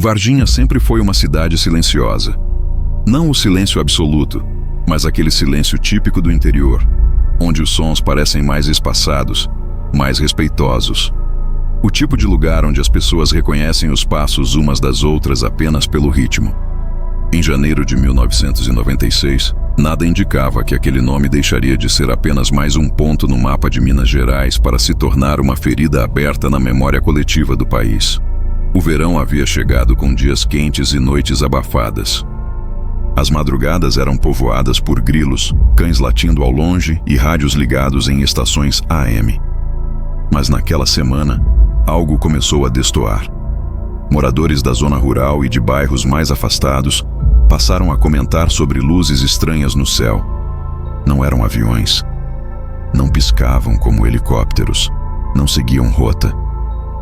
Varginha sempre foi uma cidade silenciosa. Não o silêncio absoluto, mas aquele silêncio típico do interior, onde os sons parecem mais espaçados, mais respeitosos. O tipo de lugar onde as pessoas reconhecem os passos umas das outras apenas pelo ritmo. Em janeiro de 1996, nada indicava que aquele nome deixaria de ser apenas mais um ponto no mapa de Minas Gerais para se tornar uma ferida aberta na memória coletiva do país. O verão havia chegado com dias quentes e noites abafadas. As madrugadas eram povoadas por grilos, cães latindo ao longe e rádios ligados em estações AM. Mas naquela semana, algo começou a destoar. Moradores da zona rural e de bairros mais afastados passaram a comentar sobre luzes estranhas no céu. Não eram aviões. Não piscavam como helicópteros. Não seguiam rota.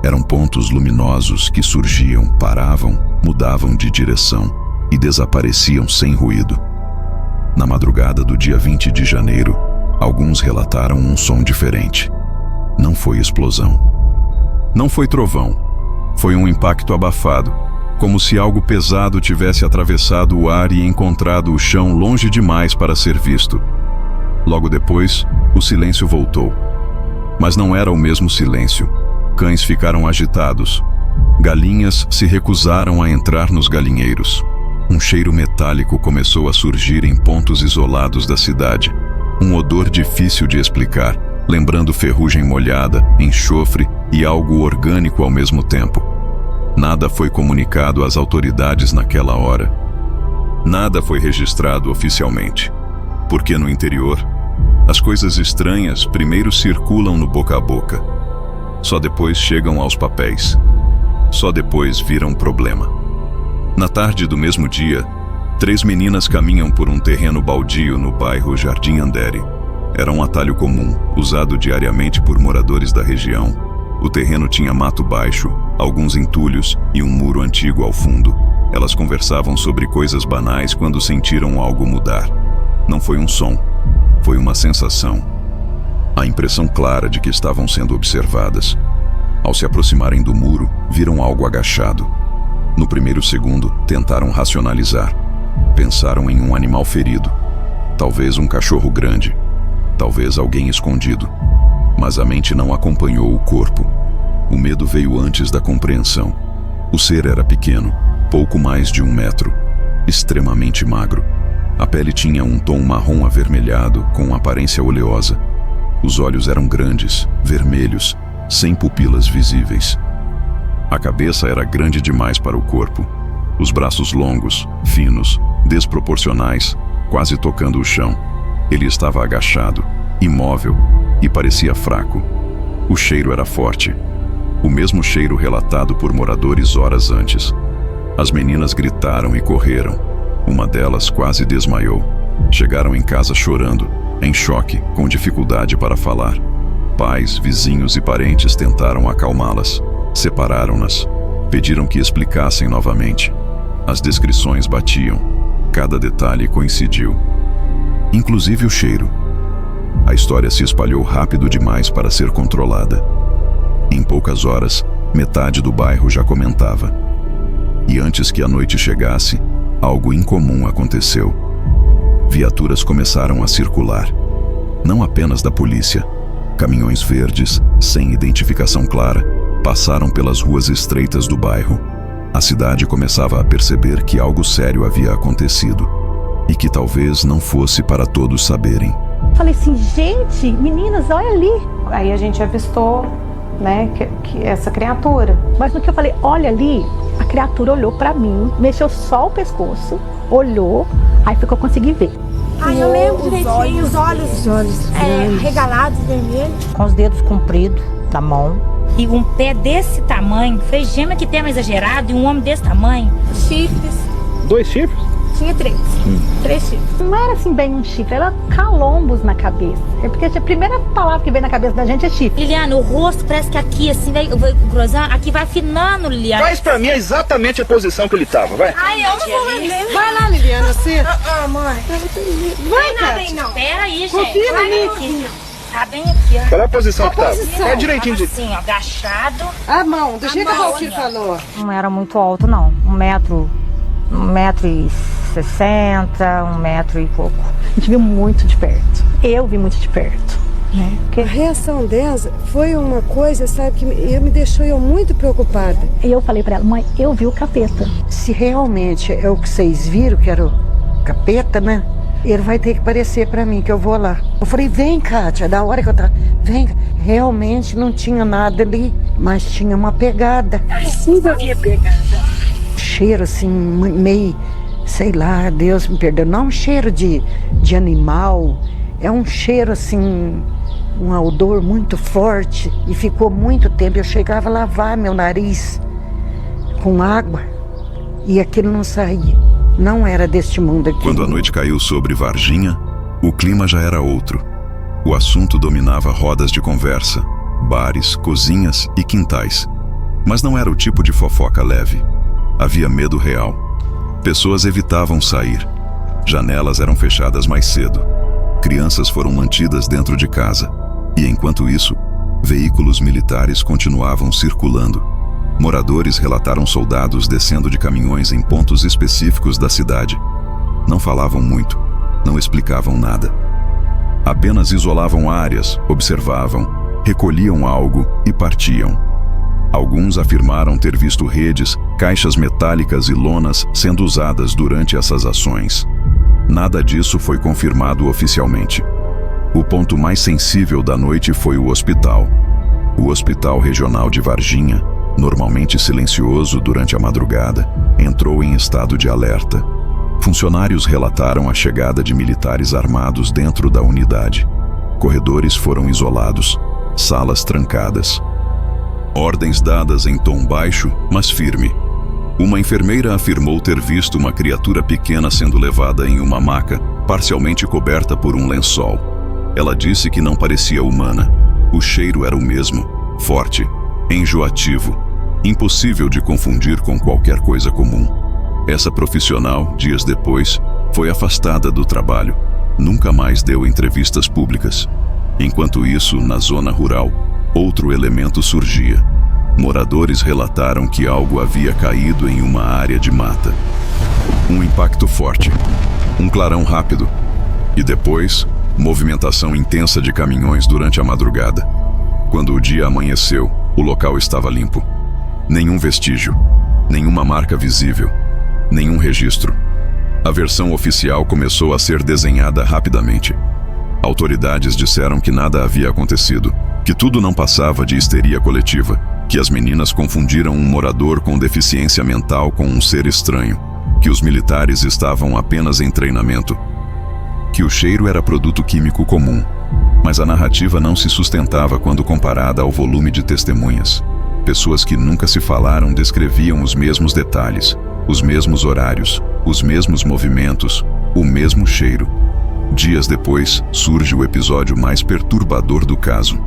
Eram pontos luminosos que surgiam, paravam, mudavam de direção e desapareciam sem ruído. Na madrugada do dia 20 de janeiro, alguns relataram um som diferente. Não foi explosão. Não foi trovão. Foi um impacto abafado, como se algo pesado tivesse atravessado o ar e encontrado o chão longe demais para ser visto. Logo depois, o silêncio voltou. Mas não era o mesmo silêncio. Cães ficaram agitados. Galinhas se recusaram a entrar nos galinheiros. Um cheiro metálico começou a surgir em pontos isolados da cidade. Um odor difícil de explicar, lembrando ferrugem molhada, enxofre e algo orgânico ao mesmo tempo. Nada foi comunicado às autoridades naquela hora. Nada foi registrado oficialmente. Porque no interior, as coisas estranhas primeiro circulam no boca a boca. Só depois chegam aos papéis. Só depois viram problema. Na tarde do mesmo dia, 3 meninas caminham por um terreno baldio no bairro Jardim Andere. Era um atalho comum, usado diariamente por moradores da região. O terreno tinha mato baixo, alguns entulhos e um muro antigo ao fundo. Elas conversavam sobre coisas banais quando sentiram algo mudar. Não foi um som, foi uma sensação. A impressão clara de que estavam sendo observadas. Ao se aproximarem do muro, viram algo agachado. No primeiro segundo, tentaram racionalizar. Pensaram em um animal ferido. Talvez um cachorro grande. Talvez alguém escondido. Mas a mente não acompanhou o corpo. O medo veio antes da compreensão. O ser era pequeno, pouco mais de 1 metro. Extremamente magro. A pele tinha um tom marrom avermelhado, com aparência oleosa. Os olhos eram grandes, vermelhos, sem pupilas visíveis. A cabeça era grande demais para o corpo. Os braços longos, finos, desproporcionais, quase tocando o chão. Ele estava agachado, imóvel, e parecia fraco. O cheiro era forte. O mesmo cheiro relatado por moradores horas antes. As meninas gritaram e correram. Uma delas quase desmaiou. Chegaram em casa chorando, em choque, com dificuldade para falar. Pais, vizinhos e parentes tentaram acalmá-las. Separaram-nas. Pediram que explicassem novamente. As descrições batiam. Cada detalhe coincidiu. Inclusive o cheiro. A história se espalhou rápido demais para ser controlada. Em poucas horas, metade do bairro já comentava. E antes que a noite chegasse, algo incomum aconteceu. Viaturas começaram a circular. Não apenas da polícia. Caminhões verdes, sem identificação clara, passaram pelas ruas estreitas do bairro. A cidade começava a perceber que algo sério havia acontecido. E que talvez não fosse para todos saberem. Falei assim, gente, meninas, olha ali. Aí a gente avistou, né, que essa criatura. Mas no que eu falei, olha ali, a criatura olhou pra mim, mexeu só o pescoço, olhou, aí foi que eu consegui ver. Ai, eu lembro direitinho, os olhos regalados, vermelhos. Com os dedos compridos da mão. E um pé desse tamanho, foi gêmea que tem mais exagerado, e um homem desse tamanho. Chifres. 2 chifres? Tinha 3. 3 chifres. Não era assim bem um chifre, era calombos na cabeça. É porque a primeira palavra que vem na cabeça da gente é chifre. Liliana, o rosto parece que aqui, assim, vai grosando, aqui vai afinando, Liliana. Traz pra mim exatamente a posição que ele tava, vai. Ai, eu não vou ver. Vai lá, Liliana, você. Mãe. Vai, Não, Kátia. vem não. Pera aí, gente. Confia Vai, em mim. não, filha. Tá bem aqui, ó. Qual é a posição que tava? posição. É direitinho de... Assim, ó, agachado. A mão, do jeito que a mão, Valquíria ó. falou. Não era muito alto, não. 1,60 m, 1 m e pouco. A gente viu muito de perto. Eu vi muito de perto, né? A reação dela foi uma coisa, sabe, que me deixou muito preocupada. E eu falei pra ela, mãe, eu vi o capeta. Se realmente é o que vocês viram, que era o capeta, né? Ele vai ter que aparecer pra mim, que eu vou lá. Eu falei, vem, Kátia, da hora que eu tava... Vem, realmente não tinha nada ali, mas tinha uma pegada. Sim, eu vi a pegada. Cheiro assim, meio, sei lá, Deus me perdoe, não é um cheiro de animal, é um cheiro assim, um odor muito forte, e ficou muito tempo. Eu chegava a lavar meu nariz com água e aquilo não saía. Não era deste mundo aqui. Quando a noite caiu sobre Varginha, o clima já era outro. O assunto dominava rodas de conversa, bares, cozinhas e quintais. Mas não era o tipo de fofoca leve. Havia medo real. Pessoas evitavam sair. Janelas eram fechadas mais cedo. Crianças foram mantidas dentro de casa. E enquanto isso, veículos militares continuavam circulando. Moradores relataram soldados descendo de caminhões em pontos específicos da cidade. Não falavam muito, não explicavam nada. Apenas isolavam áreas, observavam, recolhiam algo e partiam. Alguns afirmaram ter visto redes, caixas metálicas e lonas sendo usadas durante essas ações. Nada disso foi confirmado oficialmente. O ponto mais sensível da noite foi o hospital. O Hospital Regional de Varginha, normalmente silencioso durante a madrugada, entrou em estado de alerta. Funcionários relataram a chegada de militares armados dentro da unidade. Corredores foram isolados, salas trancadas. Ordens dadas em tom baixo, mas firme. Uma enfermeira afirmou ter visto uma criatura pequena sendo levada em uma maca, parcialmente coberta por um lençol. Ela disse que não parecia humana. O cheiro era o mesmo, forte, enjoativo, impossível de confundir com qualquer coisa comum. Essa profissional, dias depois, foi afastada do trabalho. Nunca mais deu entrevistas públicas. Enquanto isso, na zona rural, outro elemento surgia. Moradores relataram que algo havia caído em uma área de mata. Um impacto forte, um clarão rápido, e depois, movimentação intensa de caminhões durante a madrugada. Quando o dia amanheceu, o local estava limpo. Nenhum vestígio, nenhuma marca visível, nenhum registro. A versão oficial começou a ser desenhada rapidamente. Autoridades disseram que nada havia acontecido, que tudo não passava de histeria coletiva, que as meninas confundiram um morador com deficiência mental com um ser estranho, que os militares estavam apenas em treinamento, que o cheiro era produto químico comum. Mas a narrativa não se sustentava quando comparada ao volume de testemunhas. Pessoas que nunca se falaram descreviam os mesmos detalhes, os mesmos horários, os mesmos movimentos, o mesmo cheiro. Dias depois, surge o episódio mais perturbador do caso.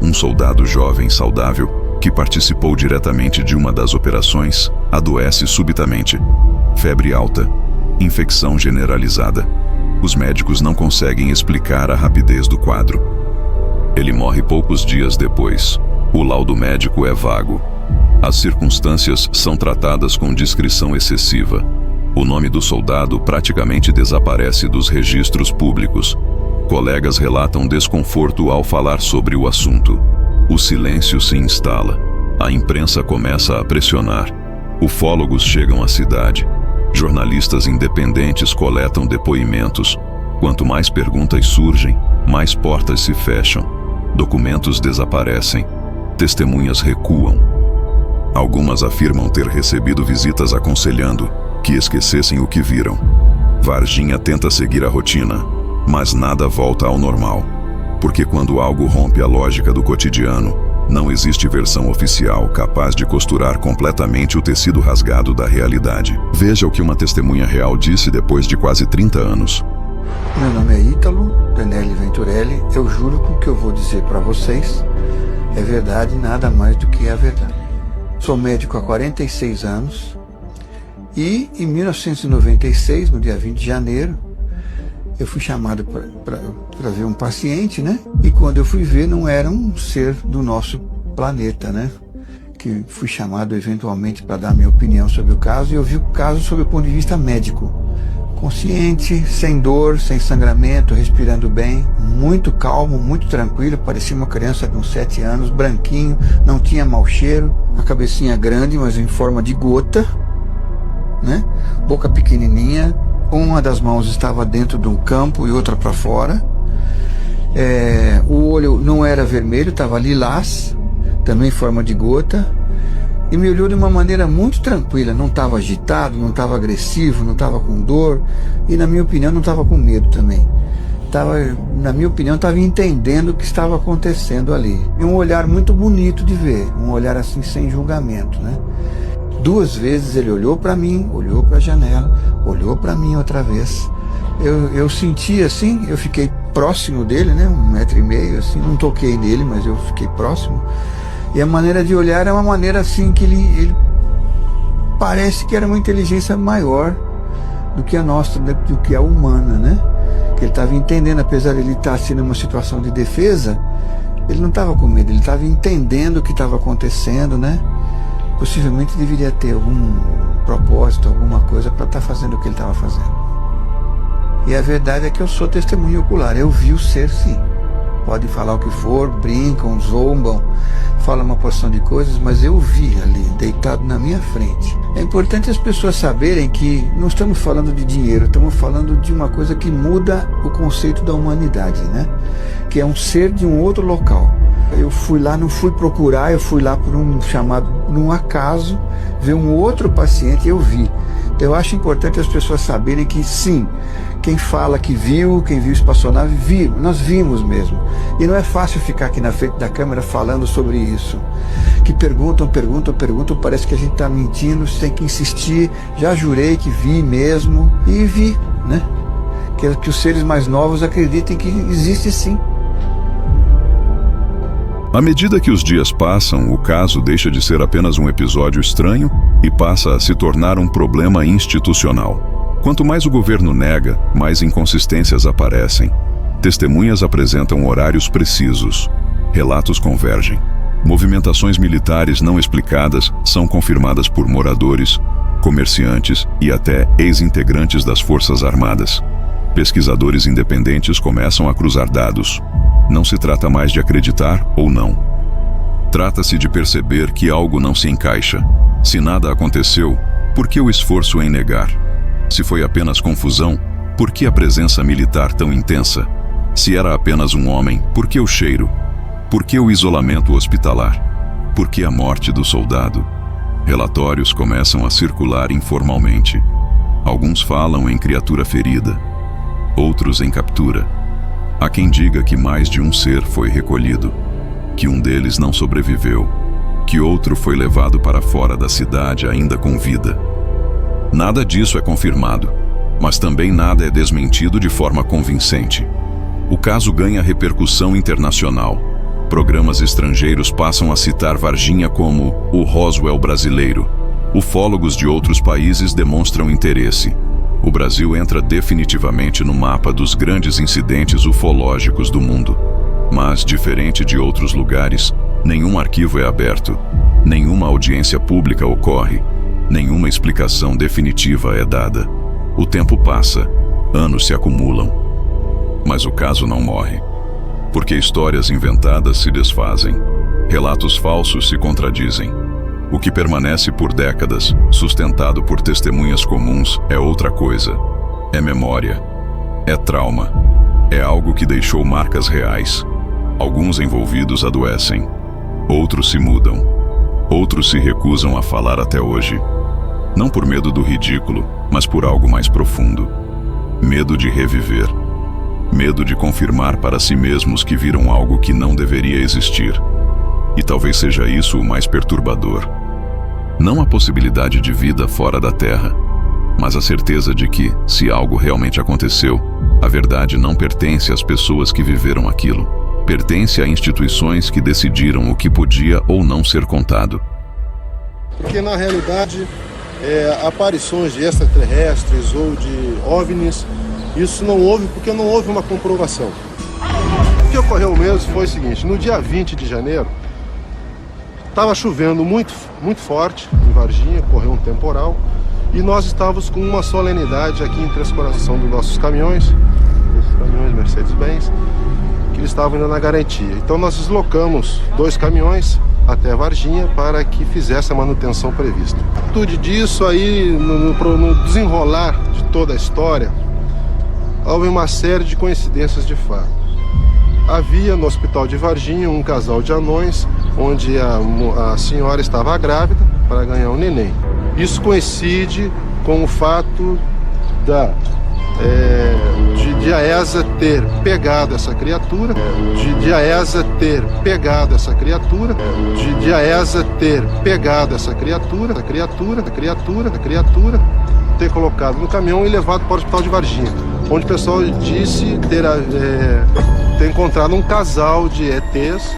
Um soldado jovem saudável, que participou diretamente de uma das operações, adoece subitamente. Febre alta, infecção generalizada. Os médicos não conseguem explicar a rapidez do quadro. Ele morre poucos dias depois. O laudo médico é vago. As circunstâncias são tratadas com discrição excessiva. O nome do soldado praticamente desaparece dos registros públicos. Colegas relatam desconforto ao falar sobre o assunto. O silêncio se instala. A imprensa começa a pressionar. Ufólogos chegam à cidade. Jornalistas independentes coletam depoimentos. Quanto mais perguntas surgem, mais portas se fecham. Documentos desaparecem. Testemunhas recuam. Algumas afirmam ter recebido visitas aconselhando que esquecessem o que viram. Varginha tenta seguir a rotina, mas nada volta ao normal. Porque quando algo rompe a lógica do cotidiano, não existe versão oficial capaz de costurar completamente o tecido rasgado da realidade. Veja o que uma testemunha real disse depois de quase 30 anos. Meu nome é Ítalo Danelli Venturelli. Eu juro que o que eu vou dizer para vocês é verdade e nada mais do que a verdade. Sou médico há 46 anos e em 1996, no dia 20 de janeiro, Eu fui chamado para ver um paciente, né? E quando eu fui ver, não era um ser do nosso planeta, né? Que fui chamado eventualmente para dar minha opinião sobre o caso, e eu vi o caso sob o ponto de vista médico. Consciente, sem dor, sem sangramento, respirando bem, muito calmo, muito tranquilo, parecia uma criança de uns 7 anos, branquinho, não tinha mau cheiro, a cabecinha grande, mas em forma de gota, né? Boca pequenininha, uma das mãos estava dentro de um campo e outra para fora. O olho não era vermelho, estava lilás, também em forma de gota, e me olhou de uma maneira muito tranquila, não estava agitado, não estava agressivo, não estava com dor, e na minha opinião não estava com medo também. Na minha opinião, estava entendendo o que estava acontecendo ali. E um olhar muito bonito de ver, um olhar assim sem julgamento, né? 2 vezes ele olhou para mim, olhou para a janela, olhou para mim outra vez. Eu senti assim, eu fiquei próximo dele, né? 1,5 metro, assim, não toquei nele, mas eu fiquei próximo. E a maneira de olhar é uma maneira assim que ele parece que era uma inteligência maior do que a nossa, do que a humana, né? Que ele estava entendendo, apesar de ele estar assim numa situação de defesa, ele não estava com medo, ele estava entendendo o que estava acontecendo, né? Possivelmente deveria ter algum propósito, alguma coisa para estar fazendo o que ele estava fazendo. E a verdade é que eu sou testemunho ocular, eu vi o ser sim. Pode falar o que for, brincam, zombam, falam uma porção de coisas, mas eu vi ali, deitado na minha frente. É importante as pessoas saberem que não estamos falando de dinheiro, estamos falando de uma coisa que muda o conceito da humanidade, né? Que é um ser de um outro local. Eu fui lá, não fui procurar, eu fui lá por um chamado, num acaso, ver um outro paciente e eu vi. Eu acho importante as pessoas saberem que sim, quem fala que viu, quem viu espaçonave, nós vimos mesmo. E não é fácil ficar aqui na frente da câmera falando sobre isso. Que perguntam, parece que a gente está mentindo, você tem que insistir. Já jurei que vi mesmo, e vi, né? Que os seres mais novos acreditem que existe sim. À medida que os dias passam, o caso deixa de ser apenas um episódio estranho e passa a se tornar um problema institucional. Quanto mais o governo nega, mais inconsistências aparecem. Testemunhas apresentam horários precisos. Relatos convergem. Movimentações militares não explicadas são confirmadas por moradores, comerciantes e até ex-integrantes das Forças Armadas. Pesquisadores independentes começam a cruzar dados. Não se trata mais de acreditar ou não. Trata-se de perceber que algo não se encaixa. Se nada aconteceu, por que o esforço em negar? Se foi apenas confusão, por que a presença militar tão intensa? Se era apenas um homem, por que o cheiro? Por que o isolamento hospitalar? Por que a morte do soldado? Relatórios começam a circular informalmente. Alguns falam em criatura ferida, outros em captura. Há quem diga que mais de um ser foi recolhido, que um deles não sobreviveu, que outro foi levado para fora da cidade ainda com vida. Nada disso é confirmado, mas também nada é desmentido de forma convincente. O caso ganha repercussão internacional. Programas estrangeiros passam a citar Varginha como o Roswell brasileiro. Ufólogos de outros países demonstram interesse. O Brasil entra definitivamente no mapa dos grandes incidentes ufológicos do mundo. Mas, diferente de outros lugares, nenhum arquivo é aberto, nenhuma audiência pública ocorre, nenhuma explicação definitiva é dada. O tempo passa, anos se acumulam. Mas o caso não morre. Porque histórias inventadas se desfazem, relatos falsos se contradizem. O que permanece por décadas, sustentado por testemunhas comuns, é outra coisa. É memória. É trauma. É algo que deixou marcas reais. Alguns envolvidos adoecem. Outros se mudam. Outros se recusam a falar até hoje. Não por medo do ridículo, mas por algo mais profundo. Medo de reviver. Medo de confirmar para si mesmos que viram algo que não deveria existir. E talvez seja isso o mais perturbador. Não a possibilidade de vida fora da Terra, mas a certeza de que, se algo realmente aconteceu, a verdade não pertence às pessoas que viveram aquilo. Pertence a instituições que decidiram o que podia ou não ser contado. Porque na realidade aparições de extraterrestres ou de OVNIs. Isso não houve porque não houve uma comprovação. O que ocorreu mesmo foi o seguinte: no dia 20 de janeiro, estava chovendo muito forte em Varginha, ocorreu um temporal, e nós estávamos com uma solenidade aqui em Três Corações dos nossos caminhões, esses caminhões Mercedes-Benz, que eles estavam indo na garantia. Então nós deslocamos 2 caminhões até Varginha para que fizesse a manutenção prevista. Tudo disso aí, no desenrolar de toda a história, houve uma série de coincidências de fato. Havia no hospital de Varginha um casal de anões, onde a senhora estava grávida para ganhar um neném. Isso coincide com o fato de a ESA ter pegado essa criatura, de a ESA ter pegado essa criatura, de a ESA ter pegado essa criatura, ter colocado no caminhão e levado para o hospital de Varginha, onde o pessoal disse ter encontrado um casal de ETs